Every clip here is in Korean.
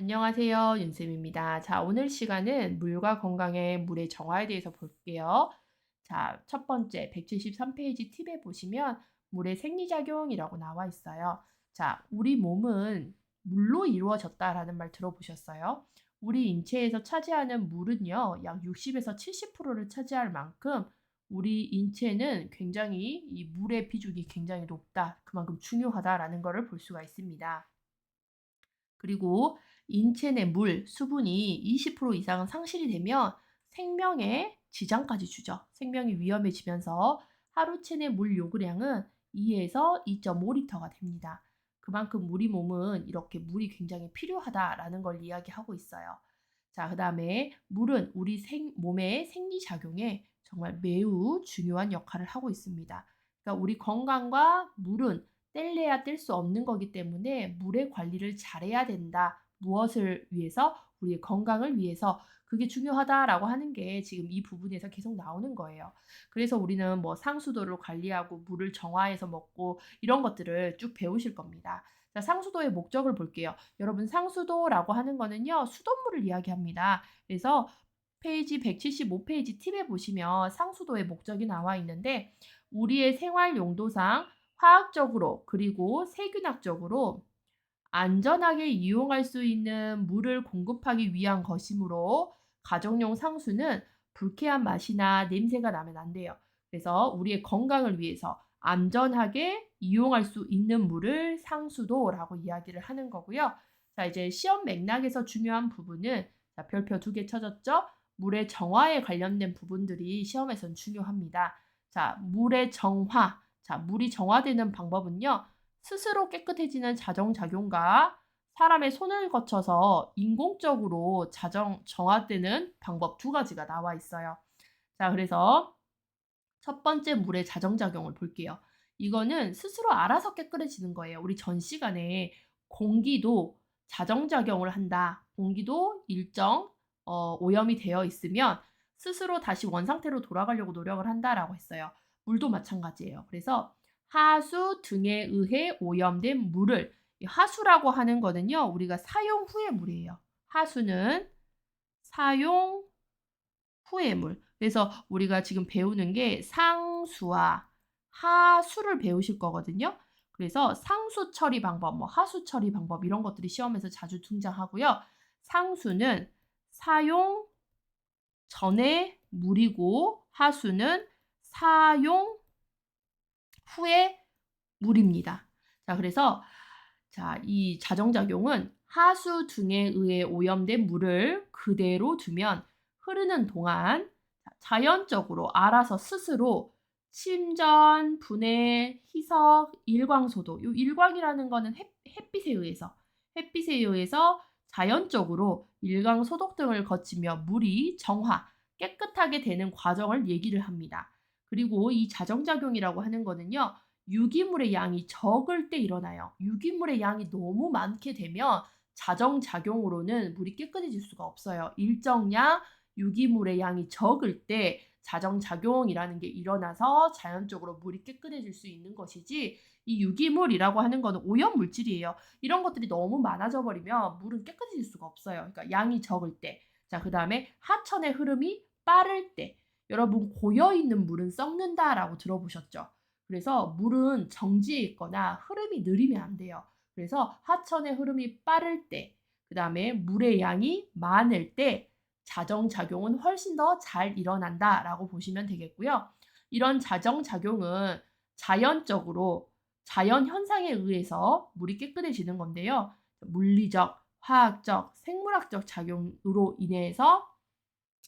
안녕하세요. 윤쌤입니다. 자, 오늘 시간은 물과 건강의 물의 정화에 대해서 볼게요. 자, 첫 번째 173페이지 팁에 보시면 물의 생리작용이라고 나와 있어요. 자, 우리 몸은 물로 이루어졌다라는 말 들어보셨어요? 우리 인체에서 차지하는 물은요, 약 60에서 70%를 차지할 만큼 우리 인체는 굉장히 이 물의 비중이 굉장히 높다. 그만큼 중요하다라는 것을 볼 수가 있습니다. 그리고 인체 내 물, 수분이 20% 이상 상실이 되면 생명에 지장까지 주죠. 생명이 위험해지면서 하루 체내 물 요구량은 2에서 2.5리터가 됩니다. 그만큼 우리 몸은 이렇게 물이 굉장히 필요하다라는 걸 이야기하고 있어요. 자, 그다음에 물은 우리 몸의 생리작용에 정말 매우 중요한 역할을 하고 있습니다. 그러니까 우리 건강과 물은 뗄래야 뗄 수 없는 거기 때문에 물의 관리를 잘해야 된다. 무엇을 위해서? 우리의 건강을 위해서. 그게 중요하다라고 하는 게 지금 이 부분에서 계속 나오는 거예요. 그래서 우리는 뭐 상수도를 관리하고 물을 정화해서 먹고 이런 것들을 쭉 배우실 겁니다. 자, 상수도의 목적을 볼게요. 여러분, 상수도라고 하는 거는요, 수돗물을 이야기합니다. 그래서 페이지 175페이지 팁에 보시면 상수도의 목적이 나와 있는데 우리의 생활 용도상 화학적으로 그리고 세균학적으로 안전하게 이용할 수 있는 물을 공급하기 위한 것이므로 가정용 상수는 불쾌한 맛이나 냄새가 나면 안 돼요. 그래서 우리의 건강을 위해서 안전하게 이용할 수 있는 물을 상수도라고 이야기를 하는 거고요. 자, 이제 시험 맥락에서 중요한 부분은 자, 별표 2개 쳐졌죠? 물의 정화에 관련된 부분들이 시험에선 중요합니다. 자, 물의 정화. 자, 물이 정화되는 방법은요. 스스로 깨끗해지는 자정작용과 사람의 손을 거쳐서 인공적으로 정화되는 방법 두 가지가 나와 있어요. 자, 그래서 첫 번째 물의 자정작용을 볼게요. 이거는 스스로 알아서 깨끗해지는 거예요. 우리 전 시간에 공기도 자정작용을 한다. 공기도 일정 오염이 되어 있으면 스스로 다시 원상태로 돌아가려고 노력을 한다라고 했어요. 물도 마찬가지예요. 그래서 하수 등에 의해 오염된 물을 하수라고 하는 거는요. 우리가 사용 후의 물이에요. 하수는 사용 후의 물. 그래서 우리가 지금 배우는 게 상수와 하수를 배우실 거거든요. 그래서 상수 처리 방법, 뭐 하수 처리 방법 이런 것들이 시험에서 자주 등장하고요. 상수는 사용 전의 물이고 하수는 사용 후의 물입니다. 자, 그래서 이 자정작용은 하수 등에 의해 오염된 물을 그대로 두면 흐르는 동안 자연적으로 알아서 스스로 침전, 분해, 희석, 일광소도. 이 일광이라는 거는 햇빛에 의해서 자연적으로 일광 소독 등을 거치며 물이 정화, 깨끗하게 되는 과정을 얘기를 합니다. 그리고 이 자정작용이라고 하는 거는요. 유기물의 양이 적을 때 일어나요. 유기물의 양이 너무 많게 되면 자정작용으로는 물이 깨끗해질 수가 없어요. 일정량 유기물의 양이 적을 때 자정작용이라는 게 일어나서 자연적으로 물이 깨끗해질 수 있는 것이지 이 유기물이라고 하는 거는 오염물질이에요. 이런 것들이 너무 많아져 버리면 물은 깨끗해질 수가 없어요. 그러니까 양이 적을 때. 자, 그다음에 하천의 흐름이 빠를 때. 여러분 고여있는 물은 썩는다라고 들어보셨죠? 그래서 물은 정지해 있거나 흐름이 느리면 안 돼요. 그래서 하천의 흐름이 빠를 때, 그다음에 물의 양이 많을 때 자정작용은 훨씬 더 잘 일어난다라고 보시면 되겠고요. 이런 자정작용은 자연적으로 자연 현상에 의해서 물이 깨끗해지는 건데요. 물리적, 화학적, 생물학적 작용으로 인해서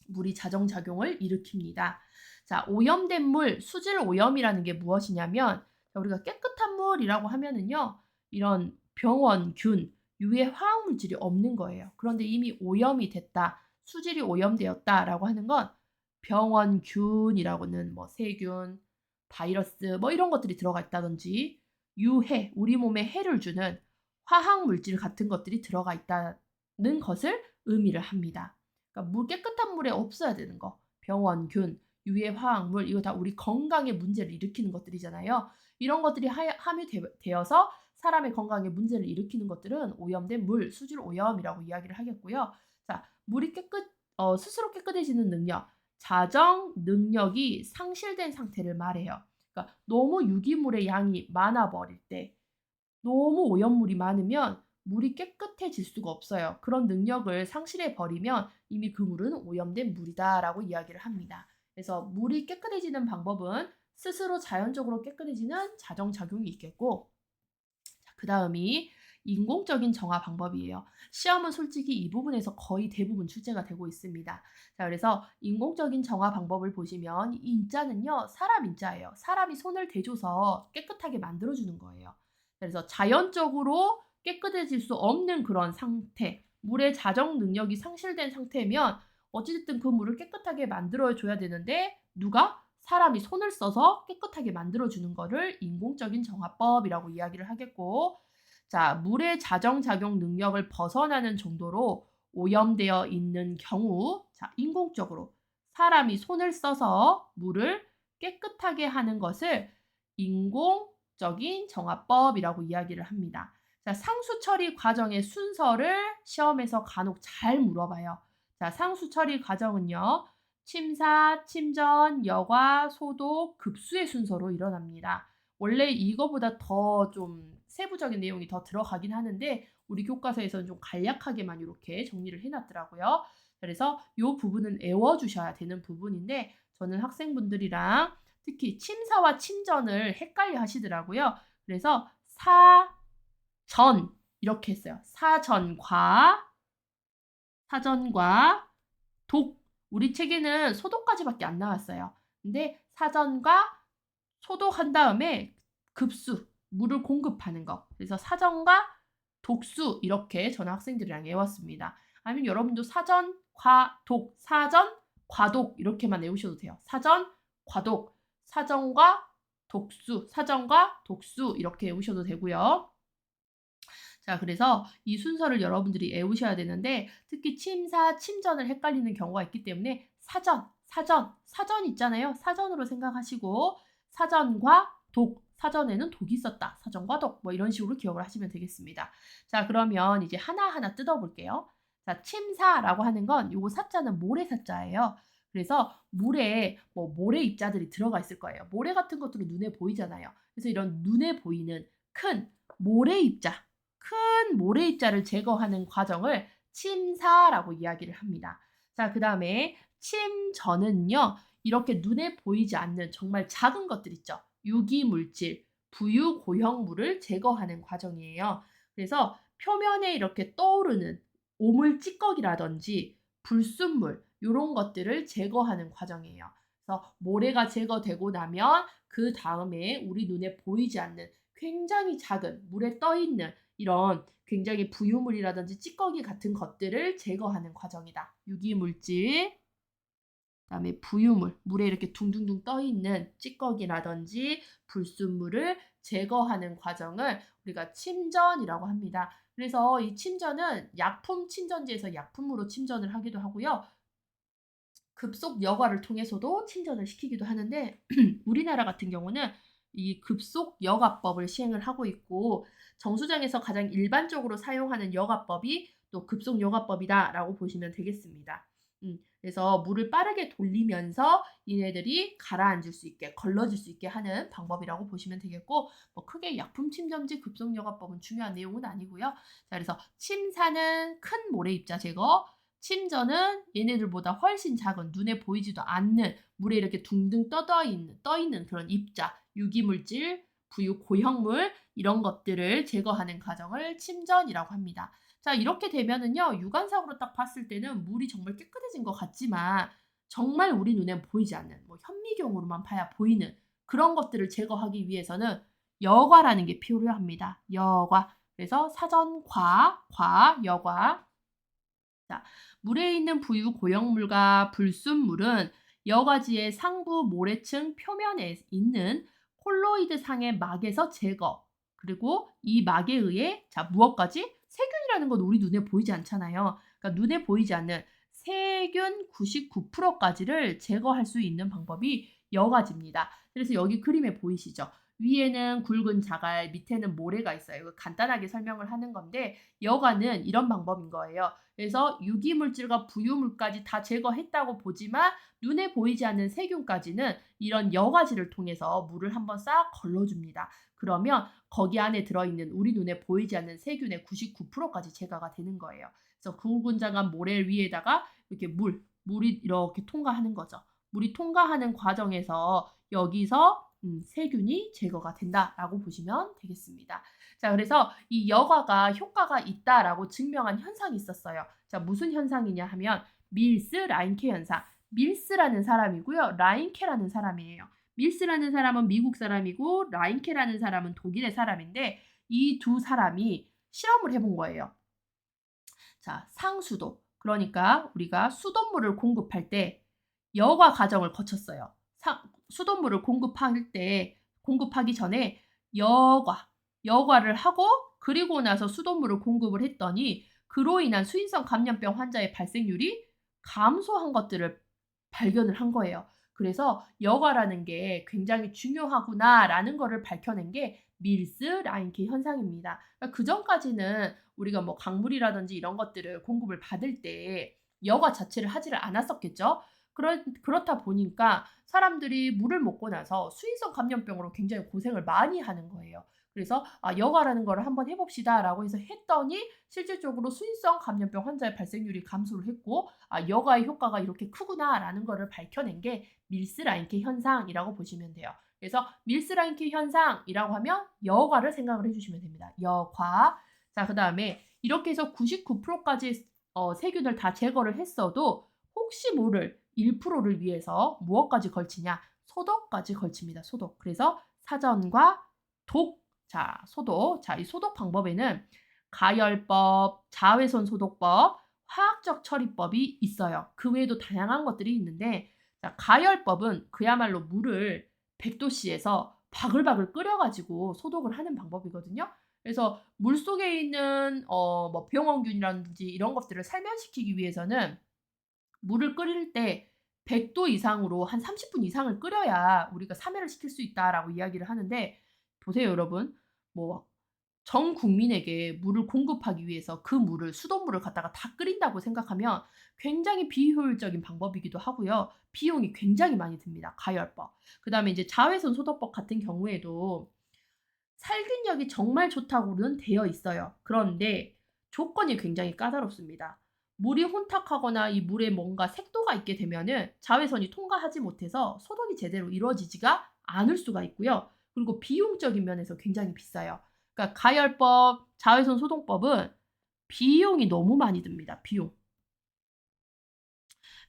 물이 자정작용을 일으킵니다. 자, 오염된 물, 수질 오염이라는 게 무엇이냐면 우리가 깨끗한 물이라고 하면은요. 이런 병원균, 유해 화학물질이 없는 거예요. 그런데 이미 오염이 됐다. 수질이 오염되었다라고 하는 건 병원균이라고는 뭐 세균, 바이러스 뭐 이런 것들이 들어가 있다든지 유해, 우리 몸에 해를 주는 화학물질 같은 것들이 들어가 있다는 것을 의미를 합니다. 그러니까 물 깨끗한 물에 없어야 되는 거. 병원균, 유해 화학물 이거 다 우리 건강에 문제를 일으키는 것들이잖아요. 이런 것들이 함유되어서 사람의 건강에 문제를 일으키는 것들은 오염된 물, 수질 오염이라고 이야기를 하겠고요. 자, 물이 스스로 깨끗해지는 능력, 자정 능력이 상실된 상태를 말해요. 그러니까 너무 유기물의 양이 많아 버릴 때, 너무 오염물이 많으면 물이 깨끗해질 수가 없어요. 그런 능력을 상실해 버리면 이미 그 물은 오염된 물이다라고 이야기를 합니다. 그래서 물이 깨끗해지는 방법은 스스로 자연적으로 깨끗해지는 자정작용이 있겠고, 그 다음이 인공적인 정화 방법이에요. 시험은 솔직히 이 부분에서 거의 대부분 출제가 되고 있습니다. 자, 그래서 인공적인 정화 방법을 보시면 이 인자는요, 사람 인자예요. 사람이 손을 대줘서 깨끗하게 만들어주는 거예요. 그래서 자연적으로 깨끗해질 수 없는 그런 상태, 물의 자정 능력이 상실된 상태면 어찌됐든 그 물을 깨끗하게 만들어줘야 되는데 누가? 사람이 손을 써서 깨끗하게 만들어주는 거를 인공적인 정화법이라고 이야기를 하겠고, 자, 물의 자정작용 능력을 벗어나는 정도로 오염되어 있는 경우, 자, 인공적으로 사람이 손을 써서 물을 깨끗하게 하는 것을 인공적인 정화법이라고 이야기를 합니다. 자, 상수 처리 과정의 순서를 시험에서 간혹 잘 물어봐요. 자, 상수 처리 과정은요, 침사, 침전, 여과, 소독, 급수의 순서로 일어납니다. 원래 이거보다 더 좀 세부적인 내용이 더 들어가긴 하는데 우리 교과서에서는 좀 간략하게만 이렇게 정리를 해놨더라고요. 그래서 이 부분은 외워주셔야 되는 부분인데 저는 학생분들이랑 특히 침사와 침전을 헷갈려 하시더라고요. 그래서 사전 이렇게 했어요. 사전과 독. 우리 책에는 소독까지밖에 안 나왔어요. 근데 사전과 소독한 다음에 급수, 물을 공급하는 거. 그래서 사전과 독수 이렇게 저는 학생들이랑 외웠습니다. 아니면 여러분도 사전, 과독, 사전, 과독 이렇게만 외우셔도 돼요. 사전, 과독, 사전과 독수 이렇게 외우셔도 되고요. 자, 그래서 이 순서를 여러분들이 외우셔야 되는데 특히 침사, 침전을 헷갈리는 경우가 있기 때문에 사전 있잖아요. 사전으로 생각하시고 사전과 독, 사전에는 독이 있었다. 사전과 독, 뭐 이런 식으로 기억을 하시면 되겠습니다. 자, 그러면 이제 하나하나 뜯어볼게요. 자, 침사라고 하는 건 요거 사자는 모래사자예요. 그래서 물에 뭐 모래 입자들이 들어가 있을 거예요. 모래 같은 것들은 눈에 보이잖아요. 그래서 이런 눈에 보이는 큰 모래 입자, 큰 모래 입자를 제거하는 과정을 침사라고 이야기를 합니다. 자, 그 다음에 침전은요, 이렇게 눈에 보이지 않는 정말 작은 것들 있죠. 유기물질, 부유고형물을 제거하는 과정이에요. 그래서 표면에 이렇게 떠오르는 오물 찌꺼기라든지 불순물 이런 것들을 제거하는 과정이에요. 그래서 모래가 제거되고 나면 그 다음에 우리 눈에 보이지 않는 굉장히 작은 물에 떠 있는 이런 굉장히 부유물이라든지 찌꺼기 같은 것들을 제거하는 과정이다. 유기물질, 그다음에 부유물, 물에 이렇게 둥둥둥 떠 있는 찌꺼기라든지 불순물을 제거하는 과정을 우리가 침전이라고 합니다. 그래서 이 침전은 약품 침전지에서 약품으로 침전을 하기도 하고요. 급속 여과를 통해서도 침전을 시키기도 하는데 우리나라 같은 경우는 이 급속 여과법을 시행을 하고 있고 정수장에서 가장 일반적으로 사용하는 여과법이 또 급속 여과법이다라고 보시면 되겠습니다. 그래서 물을 빠르게 돌리면서 얘네들이 가라앉을 수 있게 걸러질 수 있게 하는 방법이라고 보시면 되겠고 뭐 크게 약품 침전지 급속 여과법은 중요한 내용은 아니고요. 자, 그래서 침사는 큰 모래 입자 제거, 침전은 얘네들보다 훨씬 작은 눈에 보이지도 않는 물에 이렇게 둥둥 떠 있는 그런 입자, 유기물질, 부유 고형물 이런 것들을 제거하는 과정을 침전이라고 합니다. 자, 이렇게 되면은요, 육안상으로 딱 봤을 때는 물이 정말 깨끗해진 것 같지만 정말 우리 눈엔 보이지 않는 뭐 현미경으로만 봐야 보이는 그런 것들을 제거하기 위해서는 여과라는 게 필요합니다. 여과. 그래서 여과. 자, 물에 있는 부유 고형물과 불순물은 여과지의 상부 모래층 표면에 있는 콜로이드 상의 막에서 제거. 그리고 이 막에 의해 자, 무엇까지? 세균이라는 건 우리 눈에 보이지 않잖아요. 그러니까 눈에 보이지 않는 세균 99%까지를 제거할 수 있는 방법이 여과지입니다. 그래서 여기 그림에 보이시죠? 위에는 굵은 자갈, 밑에는 모래가 있어요. 이거 간단하게 설명을 하는 건데 여과는 이런 방법인 거예요. 그래서 유기물질과 부유물까지 다 제거했다고 보지만 눈에 보이지 않는 세균까지는 이런 여과질을 통해서 물을 한번 싹 걸러줍니다. 그러면 거기 안에 들어있는 우리 눈에 보이지 않는 세균의 99%까지 제거가 되는 거예요. 그래서 굵은 자갈 모래 위에다가 이렇게 물이 이렇게 통과하는 거죠. 물이 통과하는 과정에서 여기서 세균이 제거가 된다라고 보시면 되겠습니다. 자, 그래서 이 여과가 효과가 있다라고 증명한 현상이 있었어요. 자, 무슨 현상이냐 하면 밀스 라인케 현상. 밀스라는 사람이고요. 라인케라는 사람이에요. 밀스라는 사람은 미국 사람이고 라인케라는 사람은 독일의 사람인데 이 두 사람이 실험을 해본 거예요. 자, 상수도. 그러니까 우리가 수돗물을 공급할 때 여과 과정을 거쳤어요. 수돗물을 공급하기 전에 여과를 하고 그리고 나서 수돗물을 공급을 했더니 그로 인한 수인성 감염병 환자의 발생률이 감소한 것들을 발견을 한 거예요. 그래서 여과라는 게 굉장히 중요하구나라는 거를 밝혀낸 게 밀스 라인케 현상입니다. 그러니까 그전까지는 우리가 뭐 강물이라든지 이런 것들을 공급을 받을 때 여과 자체를 하지를 않았었겠죠. 그렇다 보니까 사람들이 물을 먹고 나서 수인성 감염병으로 굉장히 고생을 많이 하는 거예요. 그래서 여과라는 거를 한번 해봅시다라고 해서 했더니 실질적으로 수인성 감염병 환자의 발생률이 감소를 했고 여과의 효과가 이렇게 크구나라는 거를 밝혀낸 게 밀스 라인케 현상이라고 보시면 돼요. 그래서 밀스 라인케 현상이라고 하면 여과를 생각을 해주시면 됩니다. 여과. 자, 그 다음에 이렇게 해서 99%까지 세균을 다 제거를 했어도 혹시 모를 1%를 위해서 무엇까지 걸치냐? 소독까지 걸칩니다. 소독. 그래서 사전과 독. 자, 소독. 자, 이 소독 방법에는 가열법, 자외선 소독법, 화학적 처리법이 있어요. 그 외에도 다양한 것들이 있는데 자, 가열법은 그야말로 물을 100도씨에서 바글바글 끓여가지고 소독을 하는 방법이거든요. 그래서 물속에 있는 뭐 병원균이라든지 이런 것들을 살면시키기 위해서는 물을 끓일 때 100도 이상으로 한 30분 이상을 끓여야 우리가 사멸을 시킬 수 있다라고 이야기를 하는데 보세요, 여러분. 뭐 전 국민에게 물을 공급하기 위해서 그 물을 수돗물을 갖다가 다 끓인다고 생각하면 굉장히 비효율적인 방법이기도 하고요. 비용이 굉장히 많이 듭니다. 가열법. 그다음에 이제 자외선 소독법 같은 경우에도 살균력이 정말 좋다고는 되어 있어요. 그런데 조건이 굉장히 까다롭습니다. 물이 혼탁하거나 이 물에 뭔가 색도가 있게 되면은 자외선이 통과하지 못해서 소독이 제대로 이루어지지가 않을 수가 있고요. 그리고 비용적인 면에서 굉장히 비싸요. 그러니까 가열법, 자외선 소독법은 비용이 너무 많이 듭니다.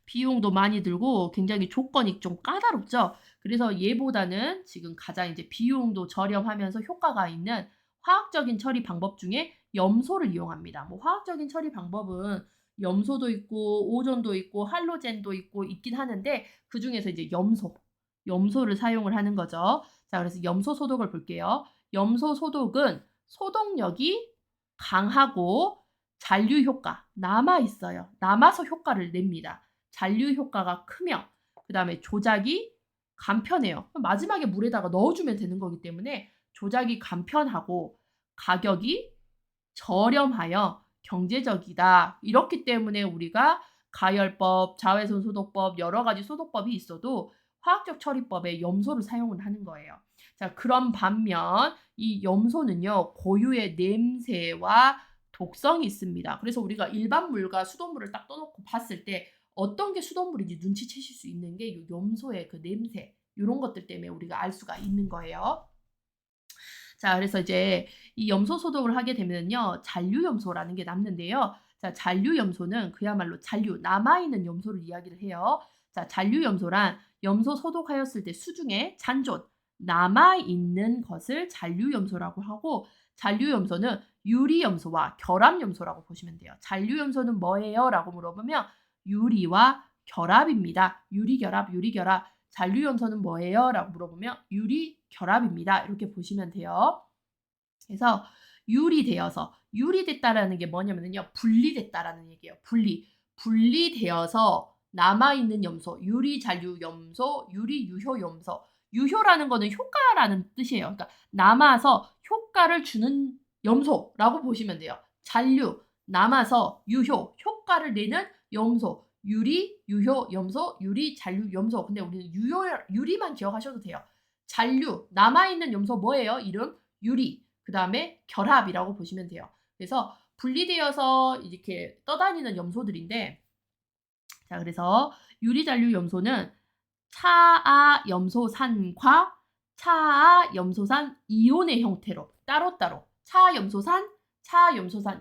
비용도 많이 들고 굉장히 조건이 좀 까다롭죠. 그래서 얘보다는 지금 가장 이제 비용도 저렴하면서 효과가 있는 화학적인 처리 방법 중에 염소를 이용합니다. 뭐 화학적인 처리 방법은 염소도 있고 오존도 있고 할로젠도 있고 있긴 하는데 그중에서 이제 염소를 사용을 하는 거죠. 자, 그래서 염소 소독을 볼게요. 염소 소독은 소독력이 강하고 잔류 효과 남아 있어요. 남아서 효과를 냅니다. 잔류 효과가 크며 그다음에 조작이 간편해요. 마지막에 물에다가 넣어주면 되는 거기 때문에 조작이 간편하고 가격이 저렴하여 경제적이다. 이렇기 때문에 우리가 가열법, 자외선 소독법, 여러 가지 소독법이 있어도 화학적 처리법에 염소를 사용을 하는 거예요. 자, 그런 반면 이 염소는요, 고유의 냄새와 독성이 있습니다. 그래서 우리가 일반 물과 수돗물을 딱 떠놓고 봤을 때 어떤 게 수돗물인지 눈치채실 수 있는 게 이 염소의 그 냄새, 이런 것들 때문에 우리가 알 수가 있는 거예요. 자, 그래서 이제 이 염소 소독을 하게 되면요, 잔류 염소라는 게 남는데요. 자, 잔류 염소는 그야말로 남아있는 염소를 이야기를 해요. 자, 잔류 염소란 염소 소독하였을 때 수중에 잔존, 남아있는 것을 잔류 염소라고 하고, 잔류 염소는 유리 염소와 결합 염소라고 보시면 돼요. 잔류 염소는 뭐예요? 라고 물어보면 유리와 결합입니다. 유리결합. 잔류 염소는 뭐예요? 라고 물어보면 유리결합입니다. 이렇게 보시면 돼요. 그래서 유리됐다라는 게 뭐냐면요, 분리됐다라는 얘기예요. 분리되어서 남아있는 염소, 유리 잔류 염소, 유리 유효 염소, 유효라는 거는 효과라는 뜻이에요. 그러니까 남아서 효과를 주는 염소라고 보시면 돼요. 잔류, 남아서 유효, 효과를 내는 염소. 유리, 유효, 염소, 유리, 잔류, 염소. 근데 우리는 유리만 기억하셔도 돼요. 잔류, 남아있는 염소 뭐예요? 이름? 유리. 그 다음에 결합이라고 보시면 돼요. 그래서 분리되어서 이렇게 떠다니는 염소들인데, 자, 그래서 유리잔류 염소는 차아염소산과 차아염소산 이온의 형태로 따로따로 차아염소산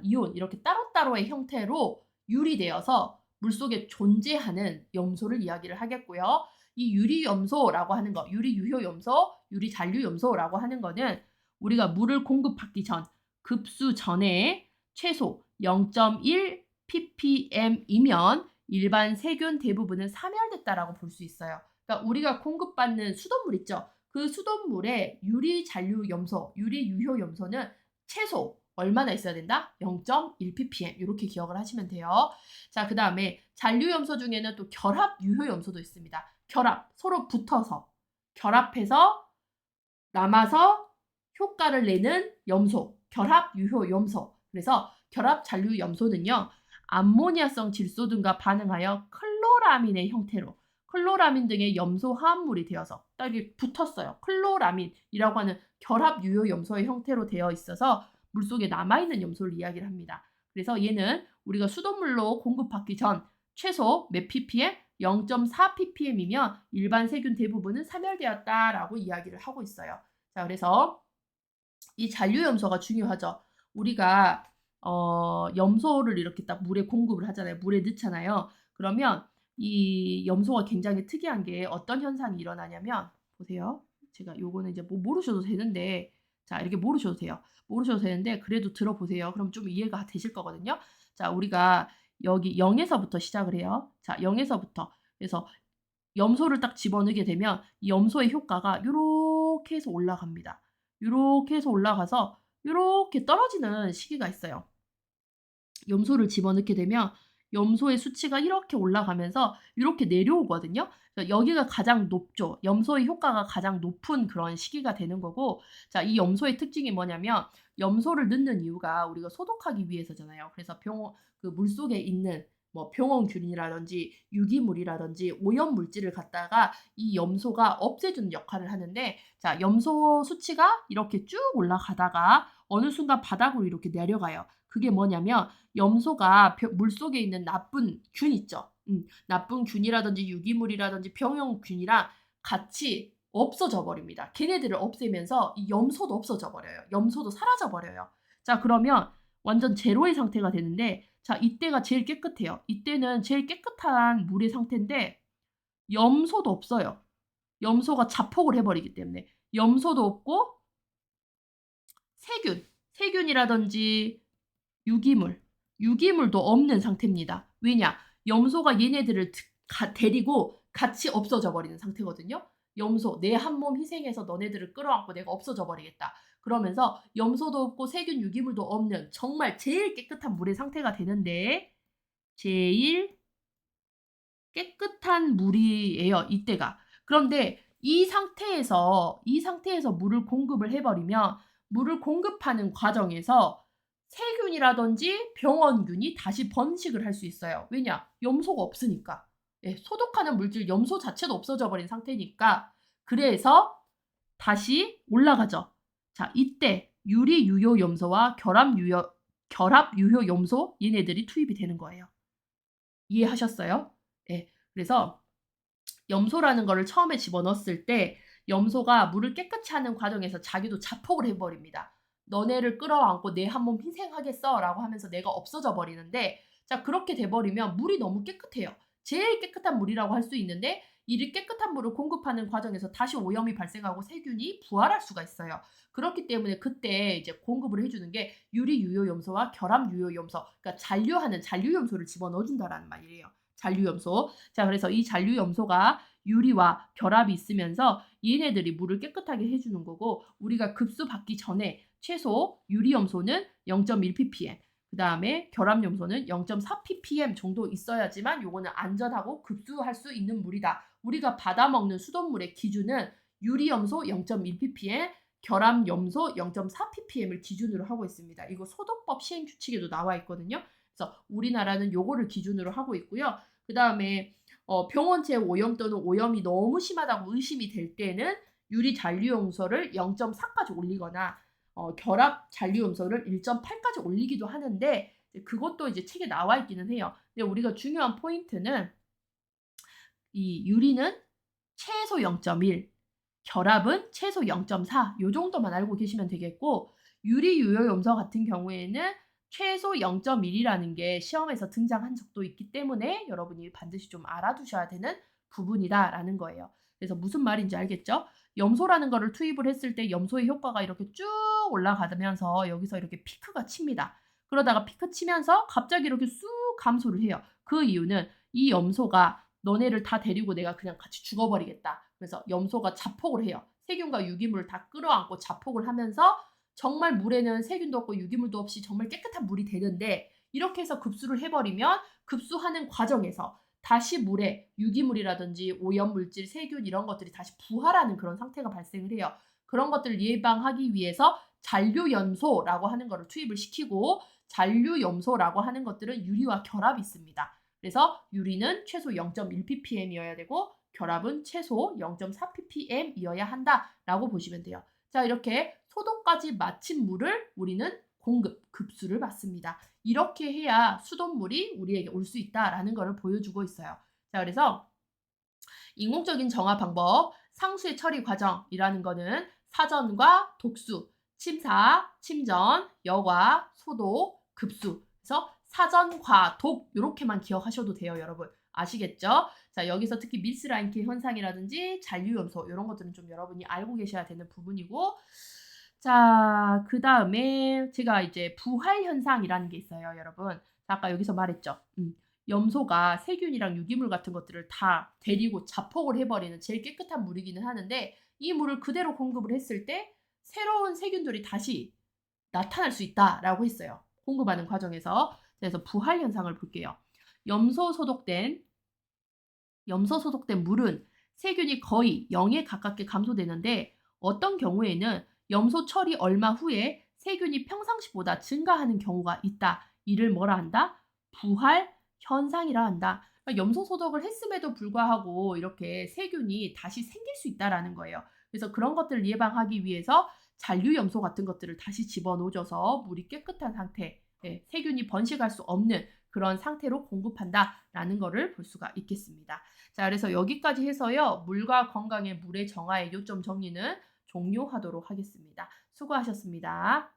이온 이렇게 따로따로의 형태로 유리되어서 물속에 존재하는 염소를 이야기를 하겠고요. 이 유리염소라고 하는 거, 유리유효염소, 유리잔류염소라고 하는 거는 우리가 물을 공급받기 전, 급수 전에 최소 0.1 ppm이면 일반 세균 대부분은 사멸됐다라고 볼 수 있어요. 그러니까 우리가 공급받는 수돗물 있죠. 그 수돗물에 유리잔류염소, 유리유효염소는 최소 얼마나 있어야 된다? 0.1 ppm 이렇게 기억을 하시면 돼요. 자, 그 다음에 잔류염소 중에는 또 결합유효염소도 있습니다. 결합, 서로 붙어서 결합해서 남아서 효과를 내는 염소, 결합유효염소. 그래서 결합잔류염소는요. 암모니아성 질소 등과 반응하여 클로라민의 형태로 클로라민 등의 염소 화합물이 되어서 딱 이렇게 붙었어요. 클로라민이라고 하는 결합유효 염소의 형태로 되어 있어서 물속에 남아있는 염소를 이야기를 합니다. 그래서 얘는 우리가 수돗물로 공급받기 전 최소 몇 ppm? 0.4 ppm이면 일반 세균 대부분은 사멸되었다라고 이야기를 하고 있어요. 자, 그래서 이 잔류염소가 중요하죠. 우리가 염소를 이렇게 딱 물에 공급을 하잖아요. 물에 넣잖아요. 그러면 이 염소가 굉장히 특이한 게 어떤 현상이 일어나냐면 보세요. 제가 요거는 이제 뭐 모르셔도 되는데 자, 이렇게 모르셔도 돼요. 모르셔도 되는데 그래도 들어보세요. 그럼 좀 이해가 되실 거거든요. 자, 우리가 여기 0에서부터 시작을 해요. 자, 0에서부터. 그래서 염소를 딱 집어넣게 되면 이 염소의 효과가 요렇게 해서 올라갑니다. 요렇게 해서 올라가서 요렇게 떨어지는 시기가 있어요. 염소를 집어넣게 되면 염소의 수치가 이렇게 올라가면서 이렇게 내려오거든요. 여기가 가장 높죠. 염소의 효과가 가장 높은 그런 시기가 되는 거고, 자, 이 염소의 특징이 뭐냐면 염소를 넣는 이유가 우리가 소독하기 위해서잖아요. 그래서 그 물속에 있는 뭐 병원균이라든지 유기물이라든지 오염 물질을 갖다가 이 염소가 없애주는 역할을 하는데, 자, 염소 수치가 이렇게 쭉 올라가다가 어느 순간 바닥으로 이렇게 내려가요. 그게 뭐냐면 염소가 물속에 있는 나쁜 균 있죠. 나쁜 균이라든지 유기물이라든지 병용균이랑 같이 없어져 버립니다. 걔네들을 없애면서 이 염소도 없어져 버려요. 염소도 사라져 버려요. 자, 그러면 완전 제로의 상태가 되는데, 자, 이때가 제일 깨끗해요. 이때는 제일 깨끗한 물의 상태인데 염소도 없어요. 염소가 자폭을 해버리기 때문에 염소도 없고 세균이라든지 유기물도 없는 상태입니다. 왜냐? 염소가 얘네들을 데리고 같이 없어져 버리는 상태거든요. 염소, 내 한 몸 희생해서 너네들을 끌어안고 내가 없어져 버리겠다. 그러면서 염소도 없고 세균, 유기물도 없는 정말 제일 깨끗한 물의 상태가 되는데 제일 깨끗한 물이에요, 이때가. 그런데 이 상태에서 물을 공급을 해버리면 물을 공급하는 과정에서 세균이라든지 병원균이 다시 번식을 할 수 있어요. 왜냐? 염소가 없으니까. 예, 소독하는 물질 염소 자체도 없어져 버린 상태니까. 그래서 다시 올라가죠. 자, 이때 유리유효 염소와 결합유효 염소 얘네들이 투입이 되는 거예요. 이해하셨어요? 예. 그래서 염소라는 거를 처음에 집어넣었을 때 염소가 물을 깨끗이 하는 과정에서 자기도 자폭을 해버립니다. 너네를 끌어안고 내 한 몸 희생하겠어 라고 하면서 내가 없어져 버리는데, 자, 그렇게 돼버리면 물이 너무 깨끗해요. 제일 깨끗한 물이라고 할 수 있는데 이 깨끗한 물을 공급하는 과정에서 다시 오염이 발생하고 세균이 부활할 수가 있어요. 그렇기 때문에 그때 이제 공급을 해주는 게 유리유효염소와 결합유효염소, 그러니까 잔류하는 잔류염소를 집어넣어준다라는 말이에요. 잔류염소. 자, 그래서 이 잔류염소가 유리와 결합이 있으면서 얘네들이 물을 깨끗하게 해주는 거고, 우리가 급수 받기 전에 최소 유리염소는 0.1 ppm, 그 다음에 결합염소는 0.4 ppm 정도 있어야지만 요거는 안전하고 급수할 수 있는 물이다. 우리가 받아먹는 수돗물의 기준은 유리염소 0.1ppm, 결합염소 0.4ppm을 기준으로 하고 있습니다. 이거 소독법 시행규칙에도 나와 있거든요. 그래서 우리나라는 요거를 기준으로 하고 있고요. 그 다음에 병원체 오염 또는 오염이 너무 심하다고 의심이 될 때는 유리 잔류염소를 0.4까지 올리거나 결합 잔류염소를 1.8까지 올리기도 하는데 그것도 이제 책에 나와 있기는 해요. 근데 우리가 중요한 포인트는 이 유리는 최소 0.1, 결합은 최소 0.4, 요 정도만 알고 계시면 되겠고 유리 유효염소 같은 경우에는 최소 0.1이라는 게 시험에서 등장한 적도 있기 때문에 여러분이 반드시 좀 알아두셔야 되는 부분이다라는 거예요. 그래서 무슨 말인지 알겠죠? 염소라는 거를 투입을 했을 때 염소의 효과가 이렇게 쭉 올라가면서 여기서 이렇게 피크가 칩니다. 그러다가 피크 치면서 갑자기 이렇게 쑥 감소를 해요. 그 이유는 이 염소가 너네를 다 데리고 내가 그냥 같이 죽어버리겠다. 그래서 염소가 자폭을 해요. 세균과 유기물을 다 끌어안고 자폭을 하면서 정말 물에는 세균도 없고 유기물도 없이 정말 깨끗한 물이 되는데 이렇게 해서 급수를 해버리면 급수하는 과정에서 다시 물에 유기물이라든지 오염물질, 세균 이런 것들이 다시 부활하는 그런 상태가 발생을 해요. 그런 것들을 예방하기 위해서 잔류염소라고 하는 것을 투입을 시키고 잔류염소라고 하는 것들은 유리와 결합이 있습니다. 그래서 유리는 최소 0.1ppm이어야 되고 결합은 최소 0.4ppm이어야 한다라고 보시면 돼요. 자, 이렇게 소독까지 마친 물을 우리는 급수를 받습니다. 이렇게 해야 수돗물이 우리에게 올 수 있다라는 것을 보여주고 있어요. 자, 그래서 인공적인 정화 방법, 상수의 처리 과정이라는 거는 사전과 독수, 침사, 침전, 여과, 소독, 급수. 그래서 사전과 독 이렇게만 기억하셔도 돼요, 여러분. 아시겠죠? 자, 여기서 특히 밀스라인키 현상이라든지 잔류염소 이런 것들은 좀 여러분이 알고 계셔야 되는 부분이고 자, 그다음에 제가 이제 부활 현상이라는 게 있어요, 여러분. 아까 여기서 말했죠. 염소가 세균이랑 유기물 같은 것들을 다 데리고 자폭을 해버리는 제일 깨끗한 물이기는 하는데 이 물을 그대로 공급을 했을 때 새로운 세균들이 다시 나타날 수 있다라고 했어요. 공급하는 과정에서. 그래서 부활 현상을 볼게요. 염소 소독된 물은 세균이 거의 0에 가깝게 감소되는데 어떤 경우에는 염소 처리 얼마 후에 세균이 평상시보다 증가하는 경우가 있다. 이를 뭐라 한다? 부활 현상이라 한다. 그러니까 염소 소독을 했음에도 불구하고 이렇게 세균이 다시 생길 수 있다라는 거예요. 그래서 그런 것들을 예방하기 위해서 잔류 염소 같은 것들을 다시 집어넣어줘서 물이 깨끗한 상태, 세균이 번식할 수 없는 그런 상태로 공급한다라는 것을 볼 수가 있겠습니다. 자, 그래서 여기까지 해서요. 물과 건강의 물의 정화의 요점 정리는 종료하도록 하겠습니다. 수고하셨습니다.